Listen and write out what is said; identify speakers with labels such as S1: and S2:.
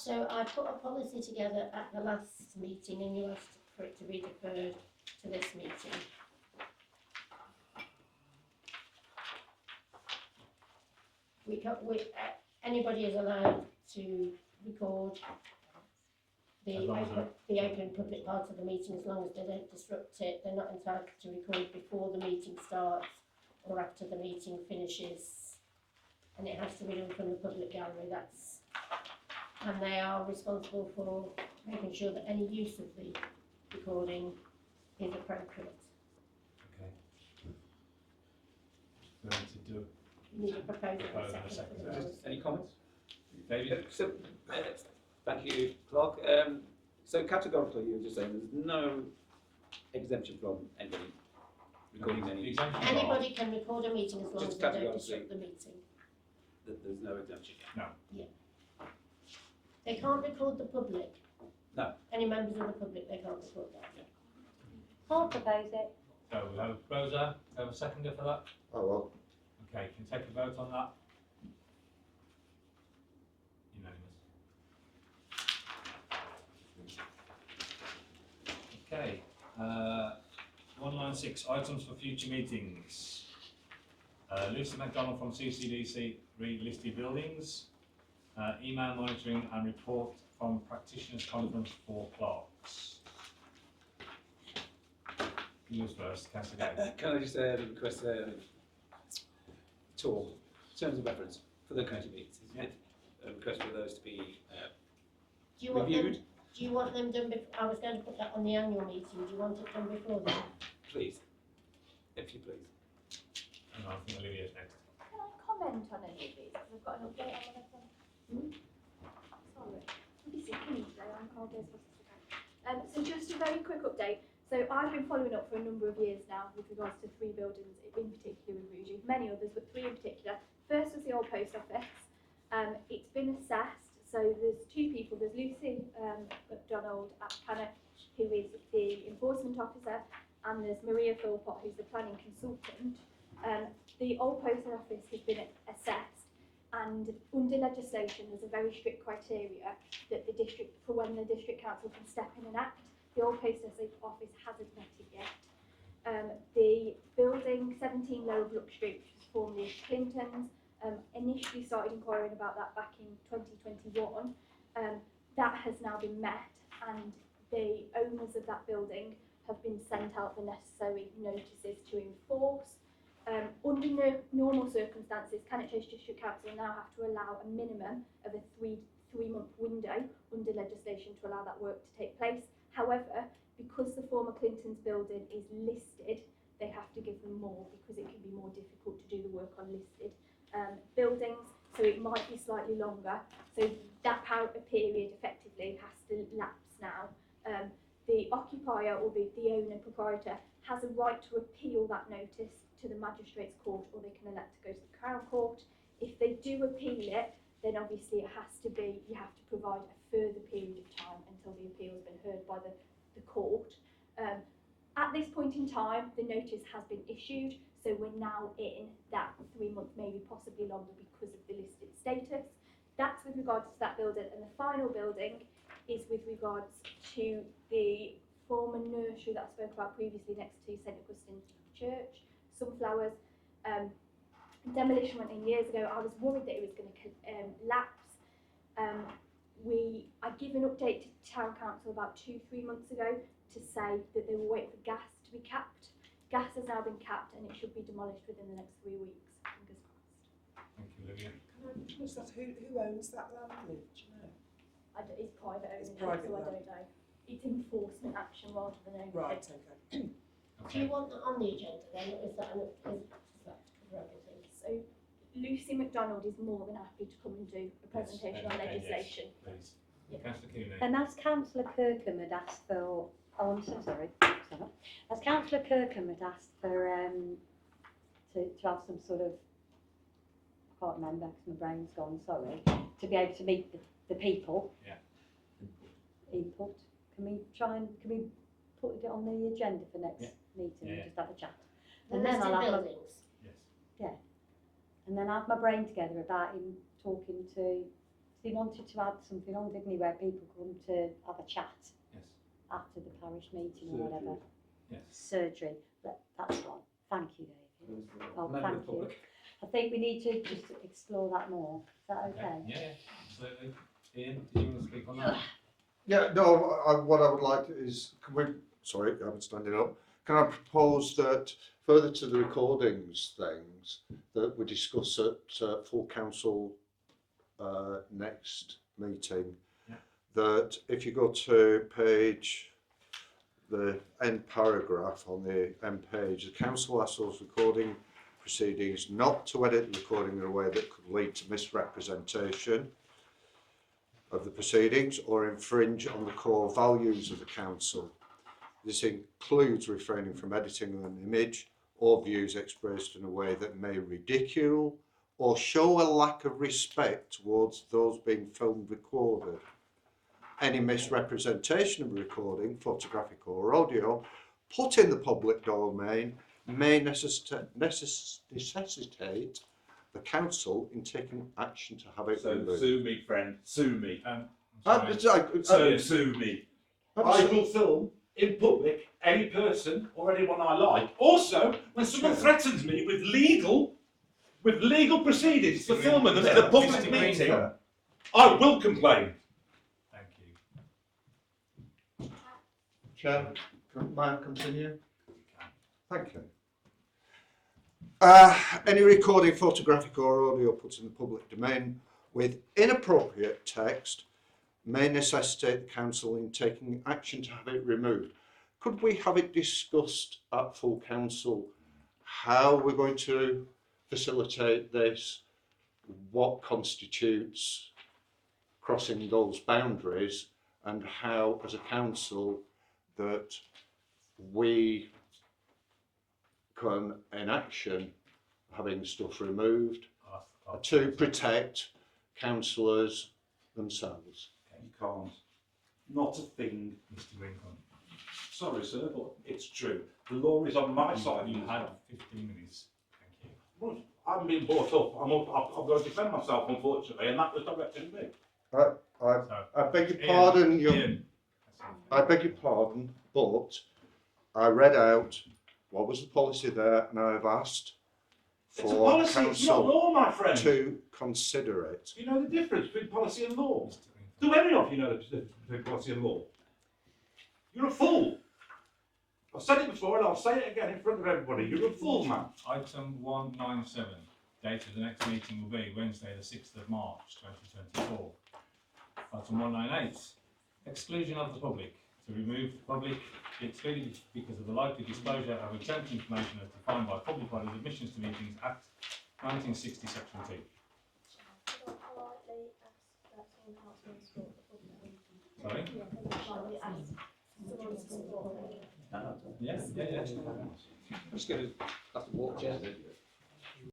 S1: So I put a policy together at the last meeting and you asked for it to be deferred to this meeting. Anybody is allowed to record the open public part of the meeting as long as they don't disrupt it. They're not entitled to record before the meeting starts or after the meeting finishes, and it has to be done from the public gallery. And they are responsible for making sure that any use of the recording is appropriate.
S2: Okay. Going to do.
S1: You need a proposal and a second.
S3: Any comments? David? So, thank you, Clark. So categorically, you were just saying there's no exemption from anybody recording any.
S1: Anybody can record a meeting as long as they don't disrupt the meeting.
S3: There's no exemption.
S2: No.
S1: Yeah. They can't record the public.
S3: No.
S1: Any members of the public, they can't record that.
S3: Yeah.
S4: I'll propose it.
S2: So we have a proposer, we have a seconder for that.
S5: Oh well.
S2: Okay, can you take a vote on that? Unanimous. Okay, 196, items for future meetings. Lucy McDonald from CCDC relisted buildings. Email monitoring and report from practitioners conference for clerks. Who's first? Councillor.
S3: Can I just request a tour, terms of reference for the county meetings?
S2: Yeah.
S3: A request for those to be
S1: Do you want
S3: reviewed.
S1: them? Do you want them done before? I was going to put that on the annual meeting. Do you want it done before then?
S3: Please, if you please.
S2: And I think Olivia's next.
S4: Can I comment on any of these? Because I've got an update on one of them. Sorry. I'll be sick of me today. I'll go as fast as I can. So just a very quick update. So I've been following up for a number of years now with regards to 3 buildings, in particular with Rugeley, many others, but 3 in particular. First was the old post office. It's been assessed, so there's 2 people. There's Lucy McDonald at Cannock, who is the enforcement officer, and there's Maria Philpott, who's the planning consultant. The old post office has been assessed, and under legislation there's a very strict criteria that the district, for when the district council can step in and act. The old post office hasn't met it yet. The building 17 Lower Brook Street, which was formerly Clinton's, initially started inquiring about that back in 2021. That has now been met, and the owners of that building have been sent out the necessary notices to enforce. Under normal circumstances, Cannock Chase District Council now have to allow a minimum of a three-month window under legislation to allow that work to take place. However, because the former Clinton's building is listed, they have to give them more because it can be more difficult to do the work on listed buildings, so it might be slightly longer. So that period effectively has to lapse now. The occupier or the owner proprietor has a right to appeal that notice to the magistrates court, or they can elect to go to the Crown Court. If they do appeal it, then obviously it has to be, you have to provide a further period of time until the appeal has been heard by the court. At this point in time, the notice has been issued, so we're now in that 3 months, maybe possibly longer because of the listed status. That's with regards to that building, and the final building is with regards to the former nursery that I spoke about previously next to St Augustine Church, Sunflowers. Demolition went in years ago. I was worried that it was going to lapse. I gave an update to Town Council about 2-3 months ago to say that they were waiting for gas to be capped. Gas has now been capped and it should be demolished within the next 3 weeks. Fingers crossed.
S2: Thank you, Olivia.
S6: Who owns that land, Liv? Do you know?
S4: It's private ownership,
S6: It's private
S4: so I
S6: land.
S4: don't know. It's enforcement action rather than ownership.
S6: Right, okay.
S1: Do you want that on the agenda then, or is that to cover everything?
S4: So Lucy McDonald is more than happy to come and do a presentation on legislation.
S2: Yes, please.
S1: Yeah.
S2: Councillor Cooney.
S7: And as Councillor Kirkham had asked for, oh I'm so sorry, as Councillor Kirkham had asked for to have some sort of, I can't remember because my brain's gone, sorry, to be able to meet the people.
S2: Yeah.
S7: Input. Can we put it on the agenda for next meeting and just have a chat?
S1: And then I'll have
S2: Yes.
S7: and then I have my brain together about him talking to he wanted to add something on, didn't he, where people come to have a chat
S2: Yes.
S7: after the parish meeting or whatever.
S2: Yes.
S7: Surgery. That's right. Thank you, David. Oh,
S3: Member of
S7: thank
S3: the
S7: you.
S3: public.
S7: I think we need to just explore that more. Is that okay?
S2: Yeah, absolutely. Ian, do you want to speak on that?
S5: Yeah, no, what I would like is, sorry, I'm standing up. Can I propose that further to the recordings things that we discuss at full council next meeting,
S2: Yeah.
S5: that if you go to the end paragraph on the end page, the council asks those recording proceedings not to edit the recording in a way that could lead to misrepresentation of the proceedings or infringe on the core values of the council. This includes refraining from editing an image or views expressed in a way that may ridicule or show a lack of respect towards those being filmed, recorded. Any misrepresentation of a recording, photographic or audio, put in the public domain may necessitate the council in taking action to have it
S8: So
S5: removed.
S8: sue me, friend. Sue me. Sue me. I will film in public any person or anyone I like. Also, when someone threatens me with legal proceedings for filming them in a public meeting, I will complain.
S2: Thank you.
S5: Chair, may I continue? Thank you. Any recording, photographic or audio put in the public domain with inappropriate text may necessitate the council in taking action to have it removed. Could we have it discussed at full council how we're going to facilitate this, what constitutes crossing those boundaries, and how as a council that we can in action having stuff removed to protect councillors themselves.
S8: You can't. Not a thing.
S2: Mr. Rincon,
S8: Sorry, sir, but it's true. The law is on my side.
S2: you had 15 minutes. Thank you.
S8: Well, I haven't been brought up. I've got to defend myself, unfortunately, and that was directed at me.
S5: I beg your pardon,
S2: Ian.
S5: I beg your pardon, but I read out what was the policy there, and I've asked
S8: It's a
S5: for
S8: policy, it's not
S5: council
S8: law, my friend.
S5: to consider it.
S8: You know the difference between policy and law?
S2: Mr. Rincon.
S8: Do any of you know the difference between policy and law? You're a fool. I've said it before and I'll say it again in front of everybody. You're a fool, man.
S2: Item 197, date of the next meeting will be Wednesday the 6th of March 2024. Item 198, exclusion of the public. To remove the public, be excluded because of the likely disclosure of exempt information as defined by Public Bodies Admissions to Meetings Act 1960 Section 2.
S4: Could I politely ask that someone else wants to support the public?
S2: Sorry?
S4: Politely ask someone to support it.
S2: Yeah.
S3: Let's go. That's the walk chair.